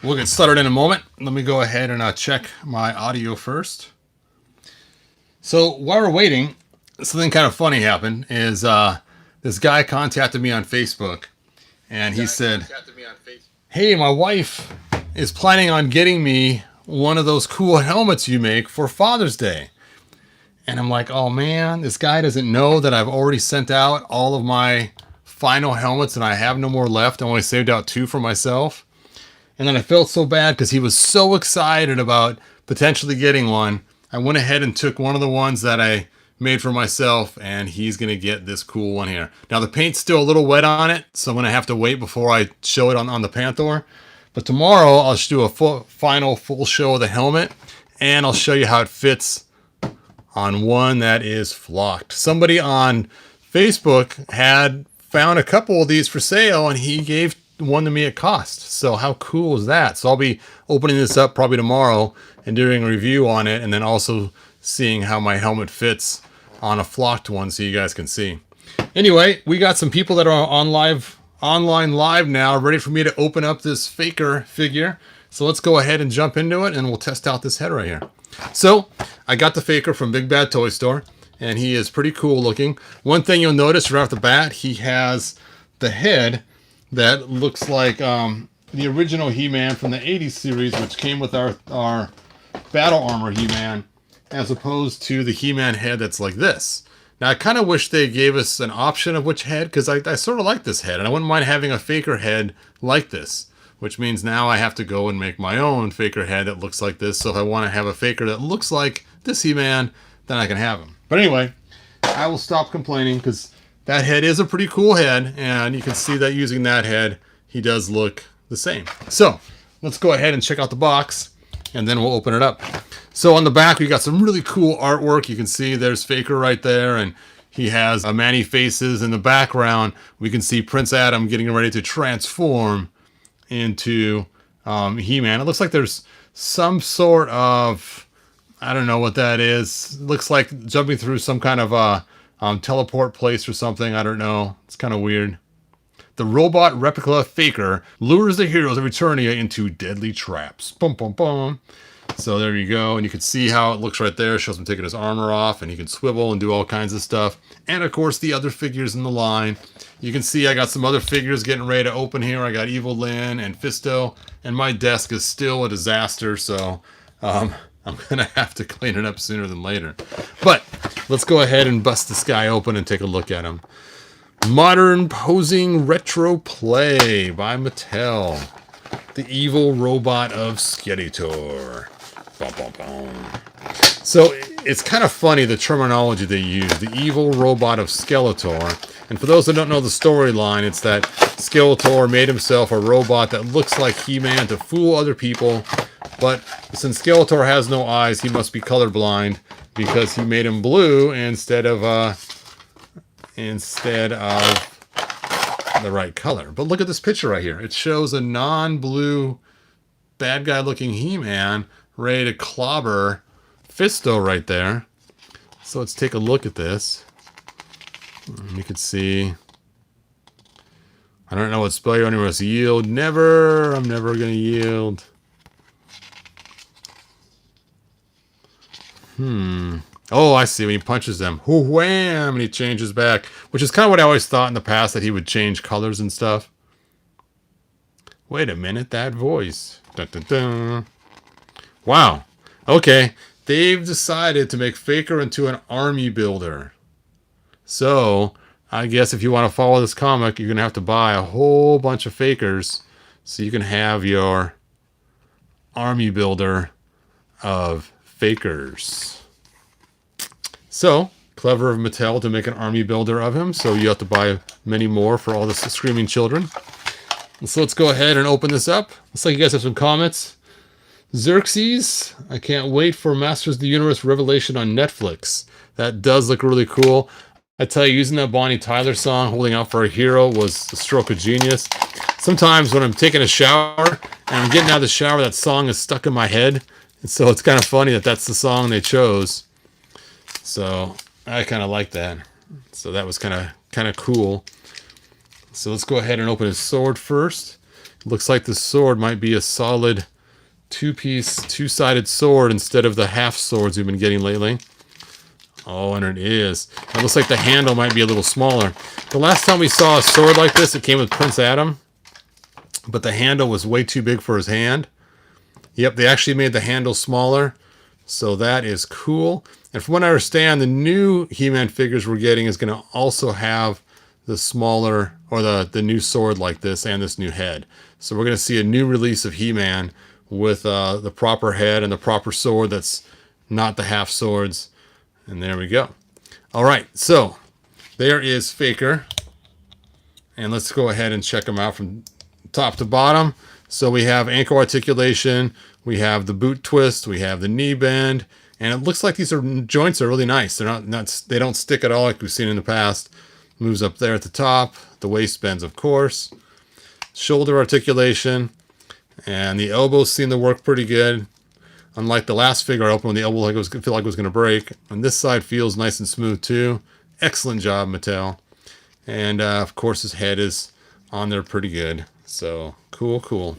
We'll get started in a moment. Let me go ahead and check my audio first. So while we're waiting, something kind of funny happened. Is this guy contacted me on Facebook, and he said, "Hey, my wife is planning on getting me one of those cool helmets you make for Father's Day." And I'm like, "Oh man, this guy doesn't know that I've already sent out all of my final helmets, and I have no more left. I only saved out 2 for myself." And then I felt so bad because he was so excited about potentially getting one. I went ahead and took one of the ones that I made for myself, and he's going to get this cool one here. Now, the paint's still a little wet on it, so I'm going to have to wait before I show it on the Panther. But tomorrow, I'll just do a final full show of the helmet, and I'll show you how it fits on one that is flocked. Somebody on Facebook had found a couple of these for sale, and he gave one to me at cost. So how cool is that? So I'll be opening this up probably tomorrow and doing a review on it, and then also seeing how my helmet fits on a flocked one so you guys can see. Anyway, we got some people that are online live now, ready for me to open up this Faker figure. So let's go ahead and jump into it, and we'll test out this head right here. So I got the Faker from Big Bad Toy Store, and he is pretty cool looking. One thing you'll notice right off the bat, he has the head that looks like the original He-Man from the 80s series, which came with our Battle Armor He-Man, as opposed to the He-Man head that's like this. Now, I kind of wish they gave us an option of which head, because I sort of like this head, and I wouldn't mind having a Faker head like this, which means now I have to go and make my own Faker head that looks like this. So if I want to have a Faker that looks like this He-Man, then I can have him. But anyway, I will stop complaining, because that head is a pretty cool head, and you can see that using that head, he does look the same. So let's go ahead and check out the box, and then we'll open it up. So on the back, we got some really cool artwork. You can see there's Faker right there, and he has Manny faces in the background. We can see Prince Adam getting ready to transform into He-Man. It looks like there's some sort of, I don't know what that is. It looks like jumping through some kind of teleport place or something. I don't know. It's kind of weird. The robot replica Faker lures the heroes of Eternia into deadly traps. Boom, boom, boom. So there you go. And you can see how it looks right there. It shows him taking his armor off, and he can swivel and do all kinds of stuff. And of course, the other figures in the line. You can see I got some other figures getting ready to open here. I got Evil Lyn and Fisto. And my desk is still a disaster, so I'm going to have to clean it up sooner than later. But let's go ahead and bust this guy open and take a look at him. Modern Posing Retro Play by Mattel. The evil robot of Skeletor. Bum, bum, bum. So it's kind of funny the terminology they use. The evil robot of Skeletor. And for those that don't know the storyline, it's that Skeletor made himself a robot that looks like He-Man to fool other people. But since Skeletor has no eyes, he must be colorblind because he made him blue instead of the right color. But look at this picture right here. It shows a non-blue bad guy looking He-Man ready to clobber Fisto right there. So let's take a look at this. You can see, I don't know what spell you're under. Yield. Never. I'm never going to yield. Oh, I see. When he punches them, wham, and he changes back, which is kind of what I always thought in the past, that he would change colors and stuff. Wait a minute, that voice. Dun, dun, dun. Wow. Okay, they've decided to make Faker into an army builder. So, I guess if you want to follow this comic, you're going to have to buy a whole bunch of Fakers so you can have your army builder of Fakers. So, clever of Mattel to make an army builder of him, so you have to buy many more for all the screaming children. So let's go ahead and open this up. Looks like you guys have some comments. Xerxes, I can't wait for Masters of the Universe Revelation on Netflix. That does look really cool. I tell you, using that Bonnie Tyler song, Holding Out for a Hero, was a stroke of genius. Sometimes when I'm taking a shower and I'm getting out of the shower, that song is stuck in my head. And so it's kind of funny that that's the song they chose. So I kind of like that. So that was kind of cool. So let's go ahead and open his sword first. Looks like the sword might be a solid two-piece, two-sided sword instead of the half swords we've been getting lately. Oh, and it is. It looks like the handle might be a little smaller. The last time we saw a sword like this, it came with Prince Adam, but the handle was way too big for his hand. Yep, they actually made the handle smaller, so that is cool. And from what I understand, the new He-Man figures we're getting is going to also have the smaller, or the new sword like this, and this new head. So we're going to see a new release of He-Man with the proper head and the proper sword that's not the half swords. And there we go. All right, so there is Faker. And let's go ahead and check him out from top to bottom. So we have ankle articulation, we have the boot twist, we have the knee bend, and it looks like these joints are really nice. They're not they don't stick at all like we've seen in the past. Moves up there at the top, the waist bends, of course. Shoulder articulation, and the elbows seem to work pretty good. Unlike the last figure I opened, when the elbow feel like it was going to break. And this side feels nice and smooth too. Excellent job, Mattel. And of course his head is on there pretty good. So cool, cool.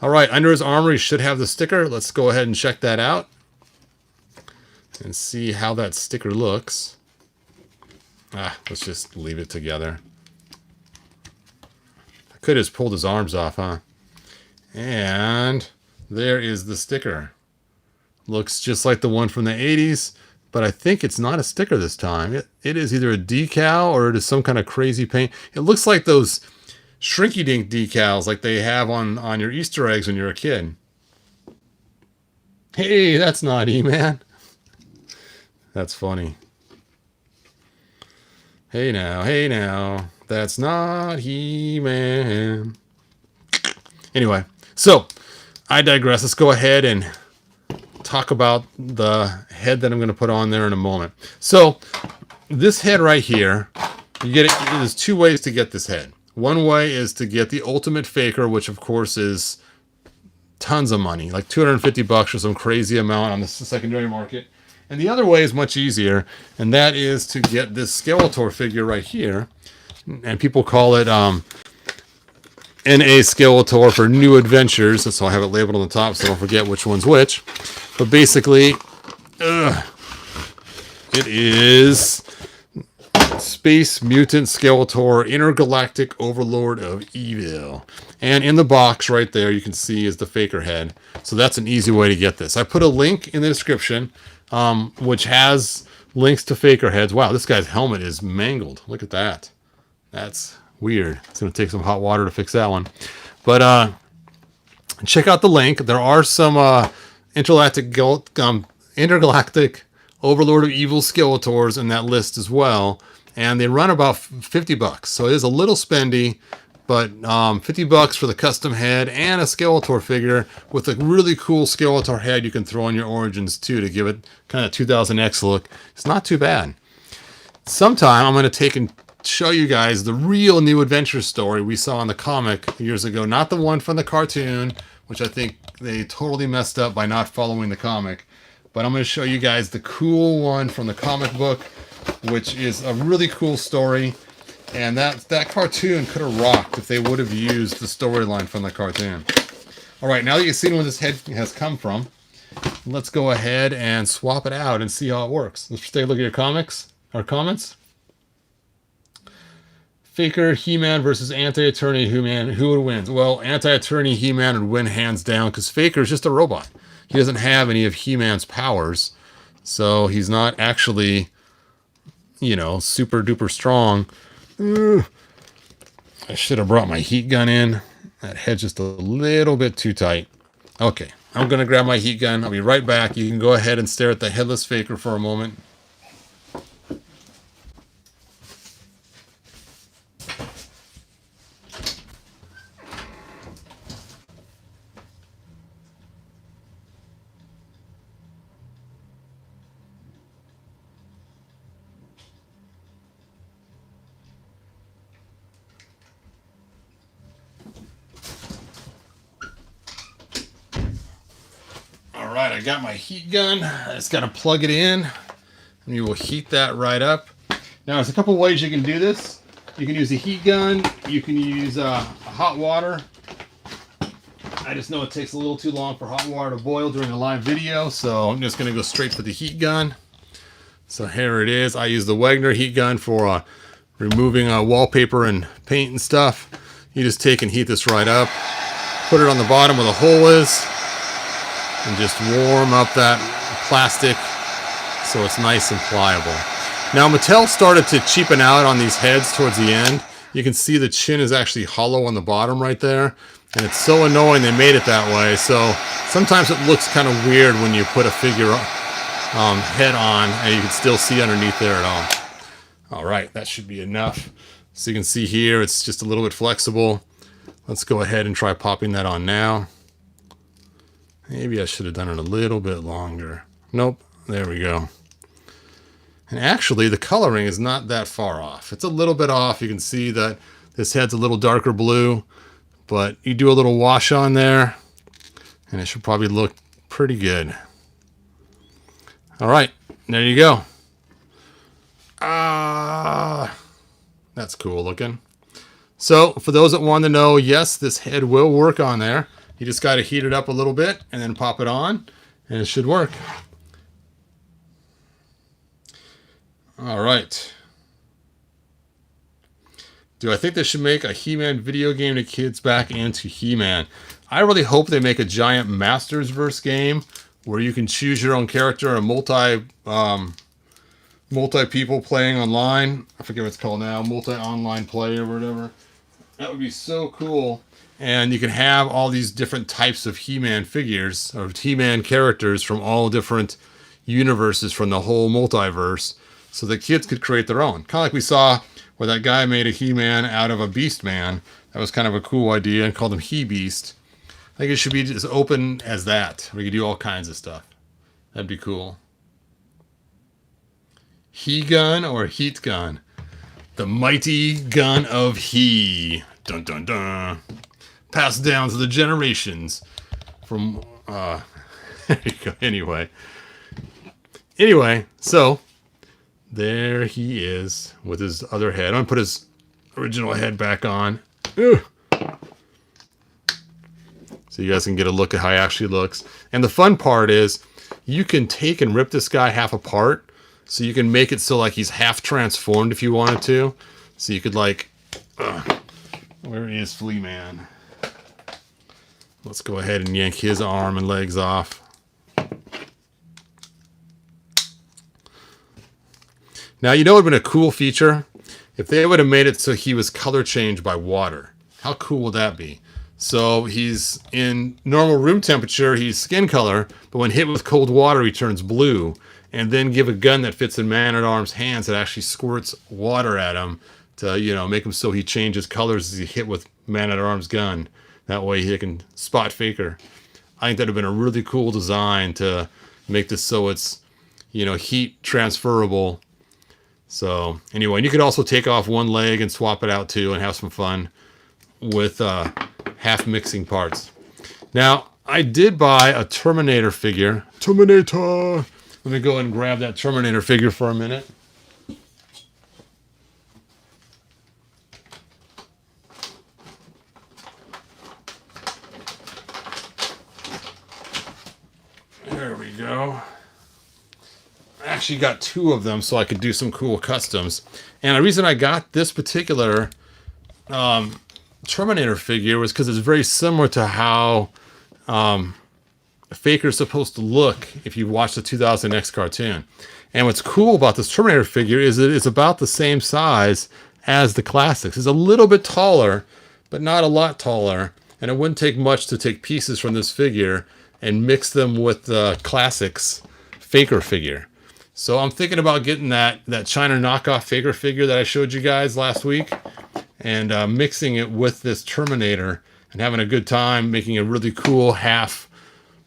All right, under his armor he should have the sticker. Let's go ahead and check that out and see how that sticker looks. Let's just leave it together. I could have just pulled his arms off, huh? And there is the sticker. Looks just like the one from the 80s, but I think it's not a sticker this time. It is either a decal or it is some kind of crazy paint. It looks like those Shrinky Dink decals like they have on your Easter eggs when you're a kid. Hey, that's not He-Man. That's funny. Hey now, that's not He-Man. Anyway, so I digress. Let's go ahead and talk about the head that I'm going to put on there in a moment. So this head right here, you get it. There's two ways to get this head. One way is to get the Ultimate Faker, which of course is tons of money, like $250 or some crazy amount on the secondary market. And the other way is much easier, and that is to get this Skeletor figure right here. And people call it NA Skeletor for New Adventures. That's why I have it labeled on the top so I don't forget which one's which. But basically, it is Space Mutant Skeletor, Intergalactic Overlord of Evil. And in the box right there, you can see is the Faker head. So that's an easy way to get this. I put a link in the description, which has links to Faker heads. Wow, this guy's helmet is mangled. Look at that. That's weird. It's going to take some hot water to fix that one. But check out the link. There are some intergalactic Overlord of Evil Skeletors in that list as well. And they run about $50. So it is a little spendy, but $50 for the custom head and a Skeletor figure with a really cool Skeletor head you can throw on your Origins too to give it kind of 2000X look. It's not too bad. Sometime I'm going to take and show you guys the real New Adventure story we saw in the comic years ago, not the one from the cartoon, which I think they totally messed up by not following the comic. But I'm going to show you guys the cool one from the comic book, which is a really cool story. And that cartoon could have rocked if they would have used the storyline from the cartoon. All right, now that you've seen where this head has come from, let's go ahead and swap it out and see how it works. Let's take a look at your comments. Faker He-Man versus Anti-Attorney He-Man. Who would win? Well, Anti-Attorney He-Man would win hands down because Faker is just a robot. He doesn't have any of He-Man's powers. So he's not actually, super duper strong. I should have brought my heat gun in. That head's just a little bit too tight. Okay, I'm going to grab my heat gun. I'll be right back. You can go ahead and stare at the headless Faker for a moment. All right, I got my heat gun. I just got to plug it in, and you will heat that right up. Now, there's a couple ways you can do this. You can use a heat gun. You can use hot water. I just know it takes a little too long for hot water to boil during a live video, so I'm just going to go straight for the heat gun. So here it is. I use the Wagner heat gun for removing wallpaper and paint and stuff. You just take and heat this right up, put it on the bottom where the hole is, and just warm up that plastic so it's nice and pliable. Now Mattel started to cheapen out on these heads towards the end. You can see the chin is actually hollow on the bottom right there, and it's so annoying they made it that way. So sometimes it looks kind of weird when you put a figure head on and you can still see underneath there at all. All right, that should be enough. So you can see here it's just a little bit flexible. Let's go ahead and try popping that on now. Maybe I should have done it a little bit longer. Nope, there we go. And actually the coloring is not that far off. It's a little bit off. You can see that this head's a little darker blue, but you do a little wash on there and it should probably look pretty good. All right, there you go. That's cool looking. So for those that want to know, yes, this head will work on there. You just got to heat it up a little bit and then pop it on and it should work. All right. Do I think they should make a He-Man video game to kids back into He-Man? I really hope they make a giant Masters-verse game where you can choose your own character and multi people playing online. I forget what it's called now, multi-online play or whatever. That would be so cool. And you can have all these different types of He-Man figures or He-Man characters from all different universes from the whole multiverse, so the kids could create their own. Kind of like we saw where that guy made a He-Man out of a Beast Man. That was kind of a cool idea and called him He-Beast. I think it should be as open as that. We could do all kinds of stuff. That'd be cool. He-Gun or Heat Gun? The mighty gun of He. Dun dun dun. Passed down to the generations from there you go. Anyway, so there he is with his other head. I'm gonna put his original head back on. Ugh. So you guys can get a look at how he actually looks. And the fun part is you can take and rip this guy half apart. So you can make it so like he's half transformed if you wanted to. So you could like, where is Flea Man? Let's go ahead and yank his arm and legs off. Now, you know what would have been a cool feature? If they would have made it so he was color changed by water. How cool would that be? So he's in normal room temperature, he's skin color, but when hit with cold water, he turns blue. And then give a gun that fits in Man-at-Arms' hands that actually squirts water at him to, you know, make him so he changes colors as he hit with Man-at-Arms' gun. That way he can spot Faker. I think that would have been a really cool design to make this so it's, you know, heat transferable. So anyway, and you could also take off one leg and swap it out too and have some fun with half mixing parts. Now, I did buy a Terminator figure. Terminator! Let me go ahead and grab that Terminator figure for a minute. There we go. I actually got two of them so I could do some cool customs. And the reason I got this particular Terminator figure was because it's very similar to how Faker's supposed to look if you watch the 2000X cartoon. And what's cool about this Terminator figure is that it's about the same size as the classics. It's a little bit taller, but not a lot taller. And it wouldn't take much to take pieces from this figure and mix them with the classics Faker figure. So I'm thinking about getting that China knockoff Faker figure that I showed you guys last week and mixing it with this Terminator and having a good time making a really cool half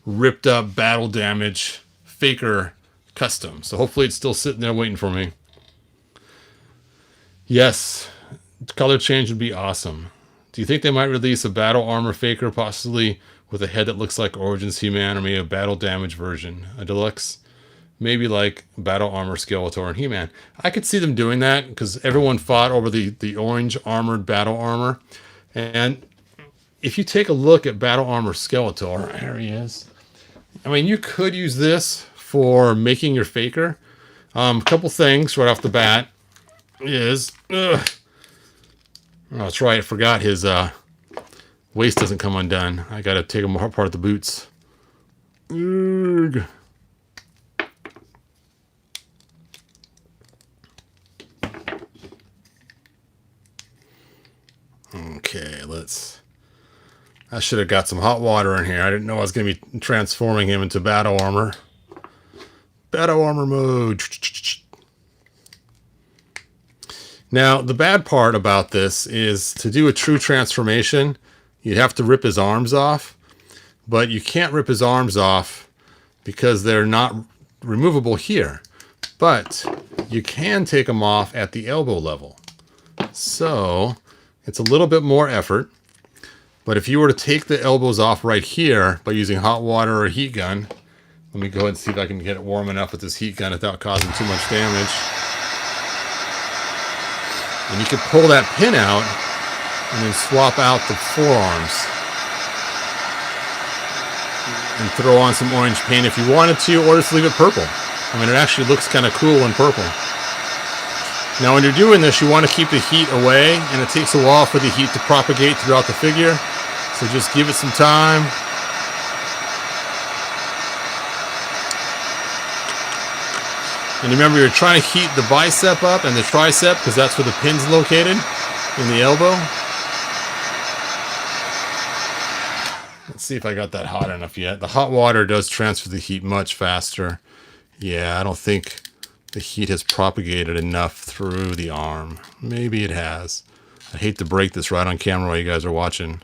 ripped up battle damage Faker custom. So hopefully it's still sitting there waiting for me. Yes, color change would be awesome. Do you think they might release a battle armor Faker possibly with a head that looks like Origins He-Man, or maybe a battle damage version, a deluxe? Maybe like battle armor Skeletor and He-Man. I could see them doing that because everyone fought over the orange armored battle armor. And if you take a look at Battle Armor Skeletor, there he is. I mean, you could use this for making your faker. A couple things right off the bat is, oh, that's right, I forgot his waist doesn't come undone. I gotta take him apart the boots. Ugh. Okay, I should have got some hot water in here. I didn't know I was going to be transforming him into battle armor. Battle armor mode. Now, the bad part about this is to do a true transformation, you'd have to rip his arms off. But you can't rip his arms off because they're not removable here. But you can take them off at the elbow level. So it's a little bit more effort. But if you were to take the elbows off right here by using hot water or a heat gun, let me go ahead and see if I can get it warm enough with this heat gun without causing too much damage. And you could pull that pin out and then swap out the forearms. And throw on some orange paint if you wanted to, or just leave it purple. I mean, it actually looks kind of cool in purple. Now, when you're doing this, you want to keep the heat away, and it takes a while for the heat to propagate throughout the figure. So just give it some time. And remember, you're trying to heat the bicep up and the tricep, because that's where the pin's located, in the elbow. Let's see if I got that hot enough yet. The hot water does transfer the heat much faster. Yeah, I don't think the heat has propagated enough through the arm. Maybe it has. I hate to break this right on camera while you guys are watching.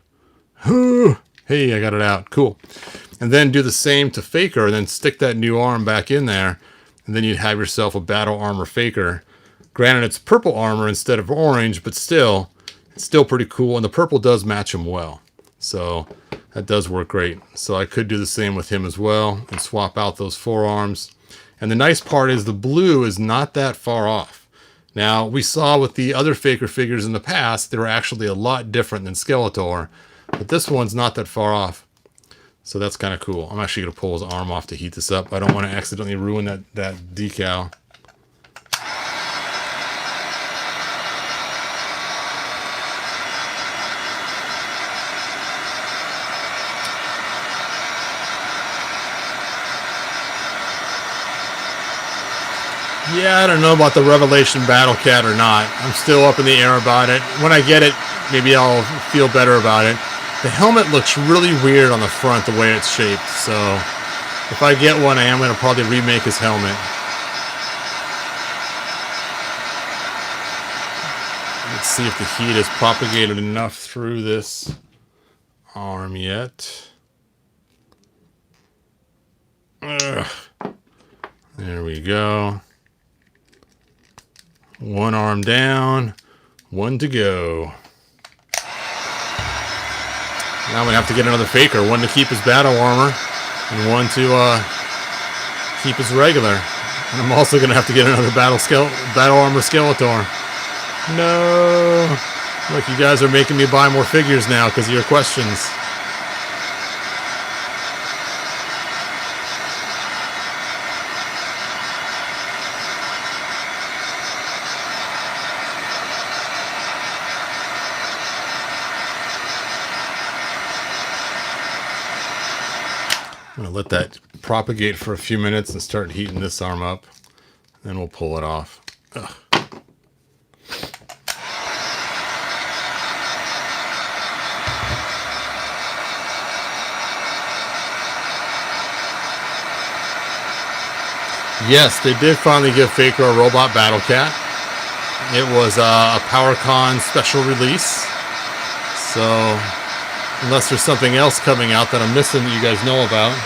Hey, I got it out. Cool. And then do the same to faker, and then stick that new arm back in there, and then you'd have yourself a battle armor faker. Granted, it's purple armor instead of orange, but still, it's still pretty cool, and the purple does match him well. So that does work great. So I could do the same with him as well and swap out those forearms. And the nice part is the blue is not that far off. Now, we saw with the other faker figures in the past, they were actually a lot different than Skeletor, but this one's not that far off. So that's kind of cool. I'm actually going to pull his arm off to heat this up. I don't want to accidentally ruin that decal. Yeah, I don't know about the Revelation Battle Cat or not. I'm still up in the air about it. When I get it, maybe I'll feel better about it. The helmet looks really weird on the front, the way it's shaped. So if I get one, I am going to probably remake his helmet. Let's see if the heat has propagated enough through this arm yet. Ugh. There we go. One arm down, one to go. Now I'm going to have to get another faker, one to keep his battle armor, and one to keep his regular. And I'm also going to have to get another battle armor Skeletor. No! Look, you guys are making me buy more figures now because of your questions. I'm going to let that propagate for a few minutes and start heating this arm up. Then we'll pull it off. Ugh. Yes, they did finally give Faker a robot battle cat. It was a PowerCon special release. So unless there's something else coming out that I'm missing that you guys know about.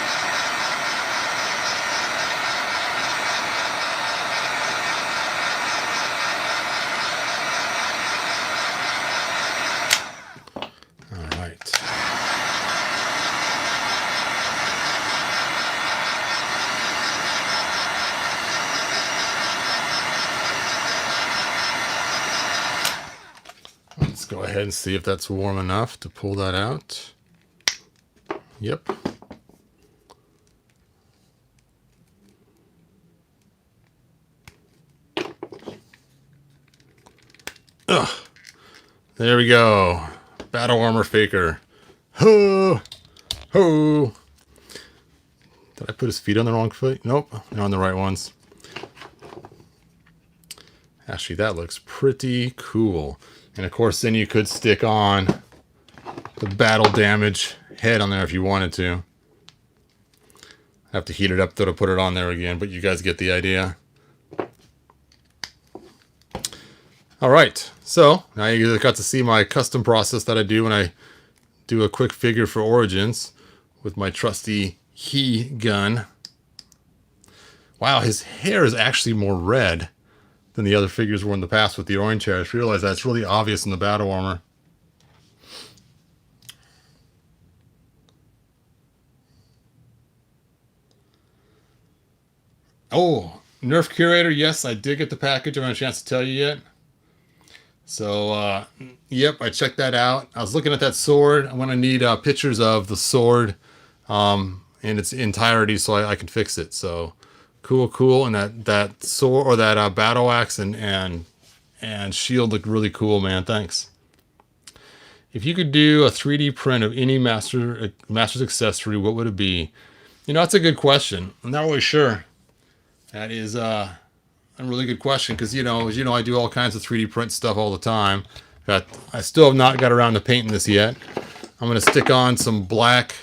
All right. Let's go ahead and see if that's warm enough to pull that out. Yep. Ugh. There we go. Battle armor faker. Ho! Ho! Did I put his feet on the wrong foot? Nope. They're on the right ones. Actually, that looks pretty cool. And of course, then you could stick on the battle damage head on there if you wanted to. I have to heat it up though to put it on there again, but you guys get the idea. All right, so now you got to see my custom process that I do when I do a quick figure for Origins with my trusty He gun. Wow, his hair is actually more red than the other figures were in the past with the orange hair. I just realized that's really obvious in the battle armor. Oh, Nerf Curator, yes, I did get the package. I haven't had a chance to tell you yet. So, yep, I checked that out. I was looking at that sword. I'm going to need pictures of the sword in its entirety so I can fix it. So, cool. And that sword or that battle axe and shield look really cool, man. Thanks. If you could do a 3D print of any master's accessory, what would it be? You know, that's a good question. I'm not really sure. That is a really good question because, as you know, I do all kinds of 3D print stuff all the time. But I still have not got around to painting this yet. I'm going to stick on some black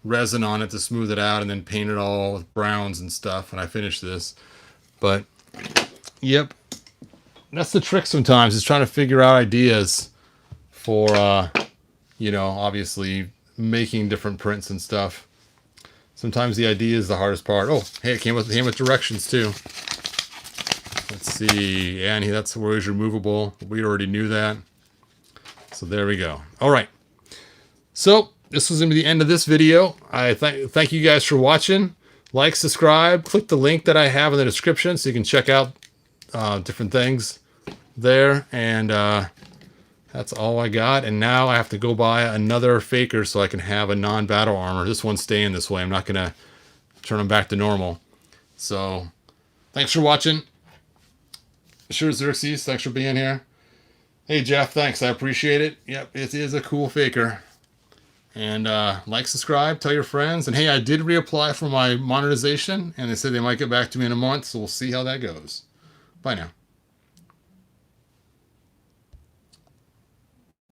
resin on it to smooth it out and then paint it all with browns and stuff when I finish this. But, yep, that's the trick sometimes is trying to figure out ideas for, obviously making different prints and stuff. Sometimes the idea is the hardest part. Oh, hey, it came with directions too. Let's see. And that's where it's removable. We already knew that. So there we go. All right. So this was going to be the end of this video. I thank you guys for watching. Like, subscribe, click the link that I have in the description so you can check out different things there. And that's all I got. And now I have to go buy another faker so I can have a non-battle armor. This one's staying this way. I'm not going to turn them back to normal. So thanks for watching. Sure, Xerxes, thanks for being here. Hey, Jeff, thanks. I appreciate it. Yep, it is a cool faker. And like, subscribe, tell your friends. And hey, I did reapply for my monetization, and they said they might get back to me in a month, so we'll see how that goes. Bye now.